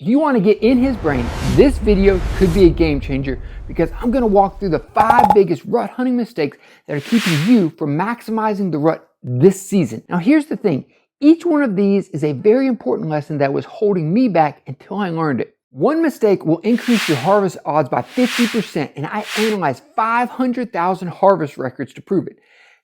If you want to get in his brain, this video could be a game changer because I'm going to walk through the 5 biggest rut hunting mistakes that are keeping you from maximizing the rut this season. Now here's the thing, each one of these is a very important lesson that was holding me back until I learned it. One mistake will increase your harvest odds by 50%, and I analyzed 500,000 harvest records to prove it.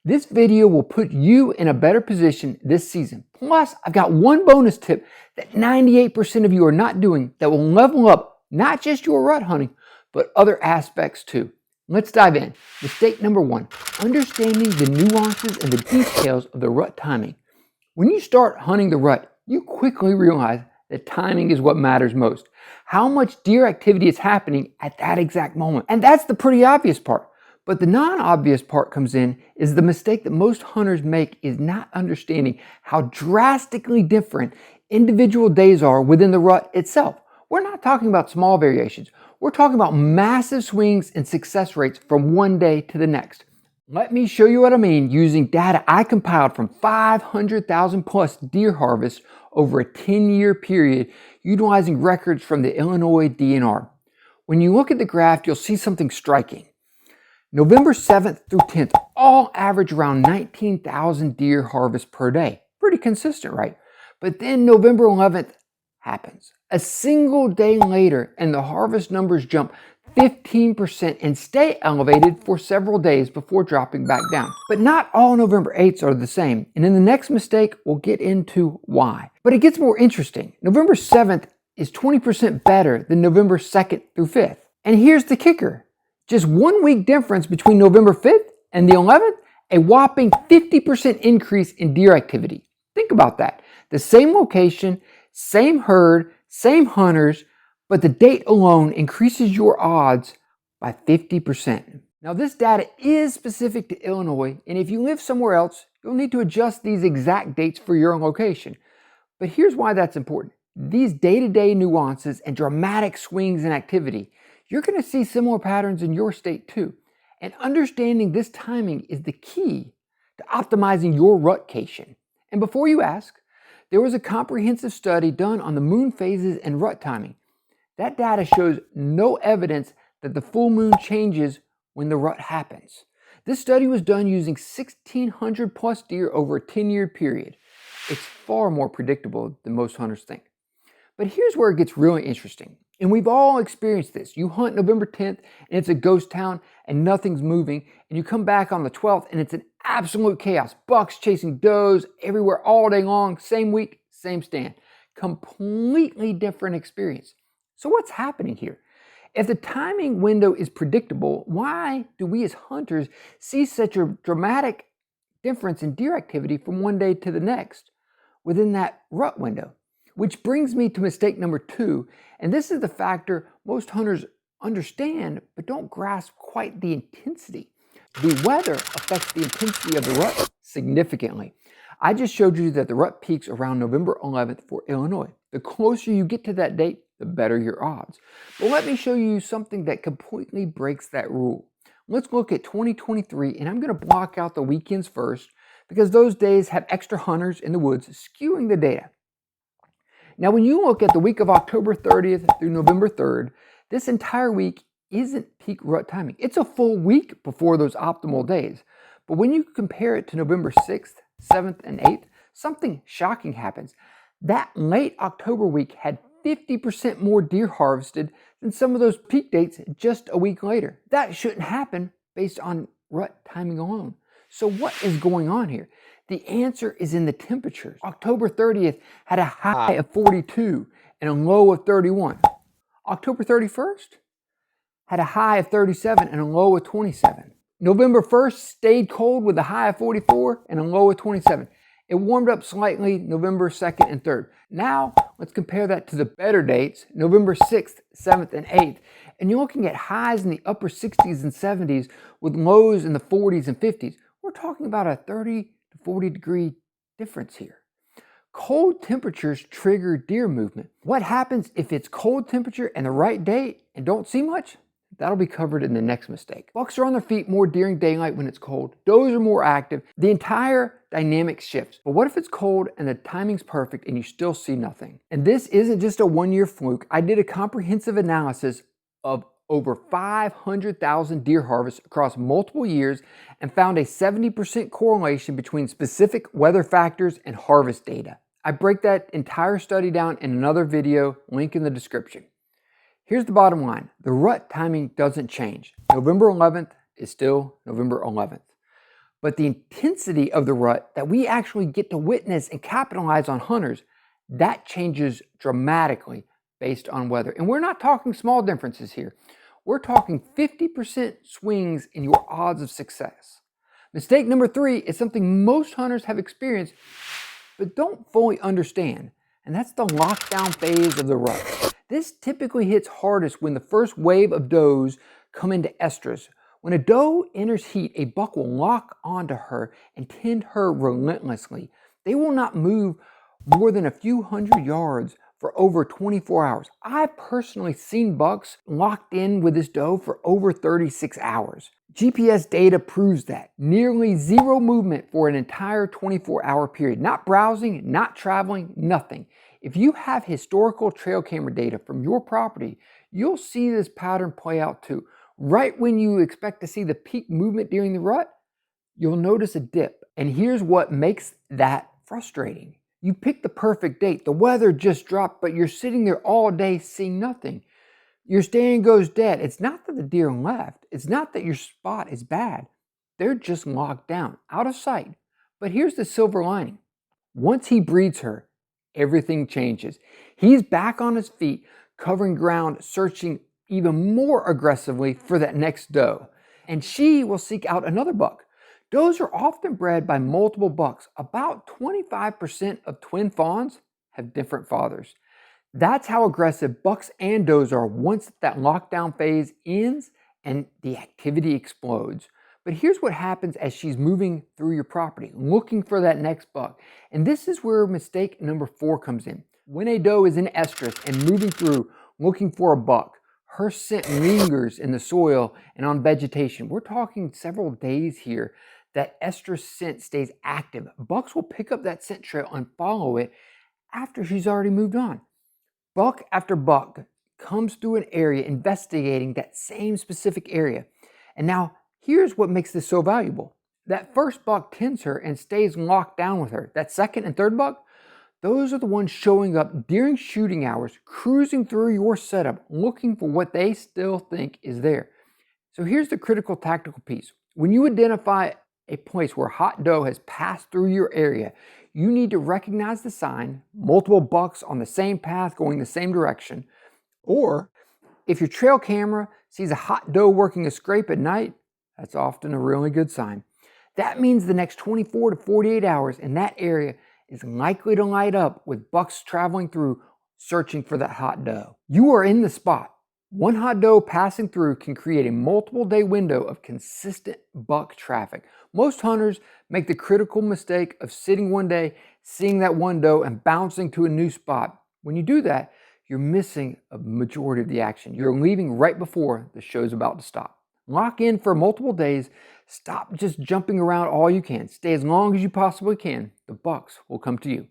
This video will put you in a better position this season. Plus, I've got one bonus tip that 98% of you are not doing that will level up not just your rut hunting, but other aspects too. Let's dive in. Mistake number 1, understanding the nuances and the details of the rut timing. When you start hunting the rut, you quickly realize that timing is what matters most. How much deer activity is happening at that exact moment. And that's the pretty obvious part. But the non-obvious part comes in is the mistake that most hunters make is not understanding how drastically different individual days are within the rut itself. We're not talking about small variations. We're talking about massive swings in success rates from one day to the next. Let me show you what I mean using data I compiled from 500,000 plus deer harvests over a 10-year period utilizing records from the Illinois DNR. When you look at the graph, you'll see something striking. November 7th through 10th all average around 19,000 deer harvests per day. Pretty consistent, right? But then November 11th happens. A single day later and the harvest numbers jump 15% and stay elevated for several days before dropping back down. But not all November 8ths are the same. And in the next mistake, we'll get into why. But it gets more interesting. November 7th is 20% better than November 2nd through 5th. And here's the kicker. Just 1 week difference between November 5th and the 11th, a whopping 50% increase in deer activity. Think about that. The same location, same herd, same hunters, but the date alone increases your odds by 50%. Now this data is specific to Illinois, and if you live somewhere else, you'll need to adjust these exact dates for your location. But here's why that's important. These day-to-day nuances and dramatic swings in activity, you're going to see similar patterns in your state too. And understanding this timing is the key to optimizing your rutcation. And before you ask, there was a comprehensive study done on the moon phases and rut timing. That data shows no evidence that the full moon changes when the rut happens. This study was done using 1,600 plus deer over a 10-year period. It's far more predictable than most hunters think. But here's where it gets really interesting. And we've all experienced this. You hunt November 10th and it's a ghost town and nothing's moving. And you come back on the 12th and it's an absolute chaos. Bucks chasing does everywhere all day long. Same week, same stand. Completely different experience. So what's happening here? If the timing window is predictable, why do we as hunters see such a dramatic difference in deer activity from one day to the next within that rut window? Which brings me to mistake number 2, and this is the factor most hunters understand but don't grasp quite the intensity. The weather affects the intensity of the rut significantly. I just showed you that the rut peaks around November 11th for Illinois. The closer you get to that date, the better your odds. But let me show you something that completely breaks that rule. Let's look at 2023, and I'm going to block out the weekends first because those days have extra hunters in the woods skewing the data. Now, when you look at the week of October 30th through November 3rd, this entire week isn't peak rut timing. It's a full week before those optimal days. But when you compare it to November 6th, 7th, and 8th, something shocking happens. That late October week had 50% more deer harvested than some of those peak dates just a week later. That shouldn't happen based on rut timing alone. So what is going on here? The answer is in the temperatures. October 30th had a high of 42 and a low of 31. October 31st had a high of 37 and a low of 27. November 1st stayed cold with a high of 44 and a low of 27. It warmed up slightly November 2nd and 3rd. Now, let's compare that to the better dates, November 6th, 7th, and 8th. And you're looking at highs in the upper 60s and 70s with lows in the 40s and 50s. We're talking about a 30 to 40 degree difference here. Cold temperatures trigger deer movement. What happens if it's cold temperature and the right date and don't see much? That'll be covered in the next mistake. Bucks are on their feet more during daylight when it's cold. Does are more active. The dynamic shifts. But what if it's cold and the timing's perfect and you still see nothing? And this isn't just a one-year fluke. I did a comprehensive analysis of over 500,000 deer harvests across multiple years and found a 70% correlation between specific weather factors and harvest data. I break that entire study down in another video, link in the description. Here's the bottom line. The rut timing doesn't change. November 11th is still November 11th. But the intensity of the rut that we actually get to witness and capitalize on hunters, that changes dramatically based on weather. And we're not talking small differences here. We're talking 50% swings in your odds of success. Mistake number 3 is something most hunters have experienced but don't fully understand, and that's the lockdown phase of the rut. This typically hits hardest when the first wave of does come into estrus. When a doe enters heat, a buck will lock onto her and tend her relentlessly. They will not move more than a few hundred yards for over 24 hours. I've personally seen bucks locked in with this doe for over 36 hours. GPS data proves that. Nearly zero movement for an entire 24-hour period. Not browsing, not traveling, nothing. If you have historical trail camera data from your property, you'll see this pattern play out too. Right when you expect to see the peak movement during the rut, you'll notice a dip. And here's what makes that frustrating. You picked the perfect date. The weather just dropped, but you're sitting there all day seeing nothing. Your stand goes dead. It's not that the deer left. It's not that your spot is bad. They're just locked down, out of sight. But here's the silver lining. Once he breeds her, everything changes. He's back on his feet, covering ground, searching even more aggressively for that next doe. And she will seek out another buck. Does are often bred by multiple bucks. About 25% of twin fawns have different fathers. That's how aggressive bucks and does are once that lockdown phase ends and the activity explodes. But here's what happens as she's moving through your property, looking for that next buck. And this is where mistake number 4 comes in. When a doe is in estrus and moving through looking for a buck, her scent lingers in the soil and on vegetation. We're talking several days here. That estrus scent stays active. Bucks will pick up that scent trail and follow it after she's already moved on. Buck after buck comes through an area investigating that same specific area. And now here's what makes this so valuable. That first buck tends her and stays locked down with her. That second and third buck, those are the ones showing up during shooting hours, cruising through your setup, looking for what they still think is there. So here's the critical tactical piece. When you identify a place where hot doe has passed through your area, you need to recognize the sign, multiple bucks on the same path going the same direction, or if your trail camera sees a hot doe working a scrape at night, that's often a really good sign. That means the next 24 to 48 hours in that area is likely to light up with bucks traveling through searching for that hot doe. You are in the spot. One hot doe passing through can create a multiple day window of consistent buck traffic. Most hunters make the critical mistake of sitting one day, seeing that one doe and bouncing to a new spot. When you do that, you're missing a majority of the action. You're leaving right before the show's about to stop. Lock in for multiple days. Stop just jumping around all you can. Stay as long as you possibly can. The bucks will come to you.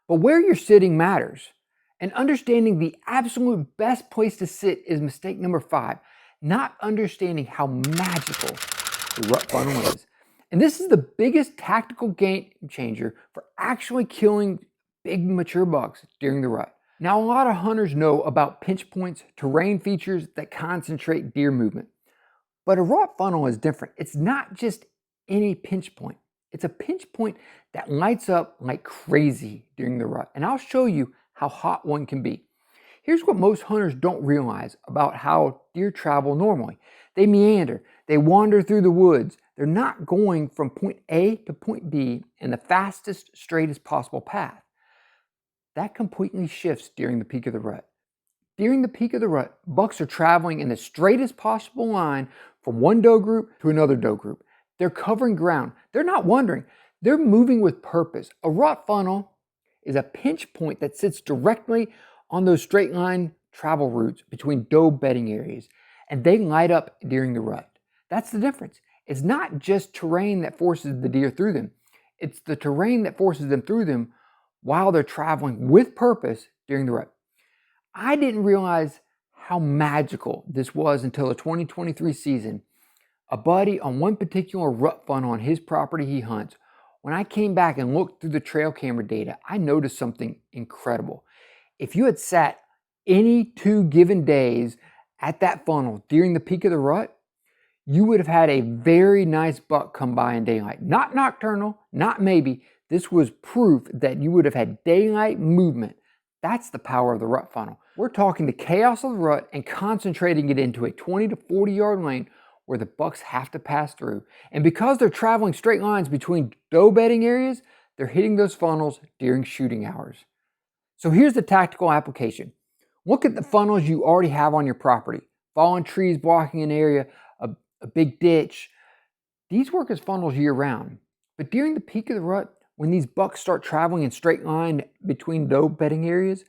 But where you're sitting matters. And understanding the absolute best place to sit is mistake number 5. Not understanding how magical the rut funnel is. And this is the biggest tactical game changer for actually killing big mature bucks during the rut. Now, a lot of hunters know about pinch points, terrain features that concentrate deer movement. But a rut funnel is different. It's not just any pinch point. It's a pinch point that lights up like crazy during the rut. And I'll show you how hot one can be. Here's what most hunters don't realize about how deer travel normally. They meander, they wander through the woods. They're not going from point A to point B in the fastest, straightest possible path. That completely shifts during the peak of the rut. During the peak of the rut, bucks are traveling in the straightest possible line from one doe group to another doe group. They're covering ground. They're not wandering. They're moving with purpose. A rut funnel is a pinch point that sits directly on those straight line travel routes between doe bedding areas, and they light up during the rut. That's the difference. It's not just terrain that forces the deer through them. It's the terrain that forces them through them while they're traveling with purpose during the rut. I didn't realize how magical this was until the 2023 season. A buddy on one particular rut funnel on his property he hunts, when I came back and looked through the trail camera data, I noticed something incredible. If you had sat any 2 given days at that funnel during the peak of the rut, you would have had a very nice buck come by in daylight. Not nocturnal, not maybe. This was proof that you would have had daylight movement. That's the power of the rut funnel. We're talking the chaos of the rut and concentrating it into a 20 to 40 yard lane where the bucks have to pass through. And because they're traveling straight lines between doe bedding areas, they're hitting those funnels during shooting hours. So here's the tactical application. Look at the funnels you already have on your property. Fallen trees blocking an area, a big ditch. These work as funnels year round. But during the peak of the rut, when these bucks start traveling in straight line between doe bedding areas,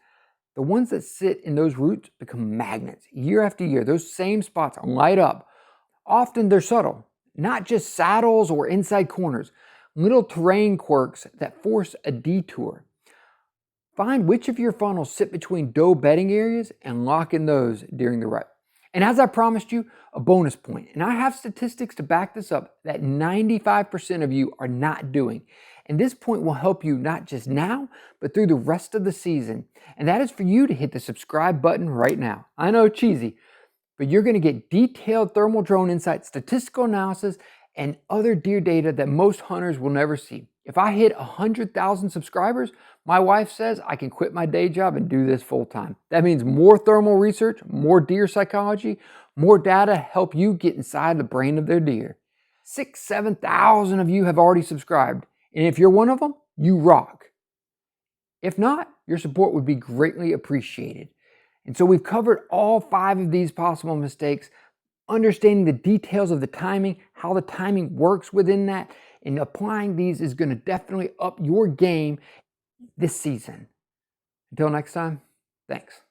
the ones that sit in those routes become magnets. Year after year, those same spots light up. Often they're subtle, not just saddles or inside corners, little terrain quirks that force a detour. Find which of your funnels sit between doe bedding areas and lock in those during the rut. And as I promised you, a bonus point, and I have statistics to back this up, that 95% of you are not doing. And this point will help you not just now, but through the rest of the season. And that is for you to hit the subscribe button right now. I know, cheesy, but you're going to get detailed thermal drone insights, statistical analysis, and other deer data that most hunters will never see. If I hit 100,000 subscribers, my wife says I can quit my day job and do this full time. That means more thermal research, more deer psychology, more data help you get inside the brain of their deer. 6,000, 7,000 of you have already subscribed. And if you're one of them, you rock. If not, your support would be greatly appreciated. And so we've covered all 5 of these possible mistakes, understanding the details of the timing, how the timing works within that, and applying these is going to definitely up your game this season. Until next time, thanks.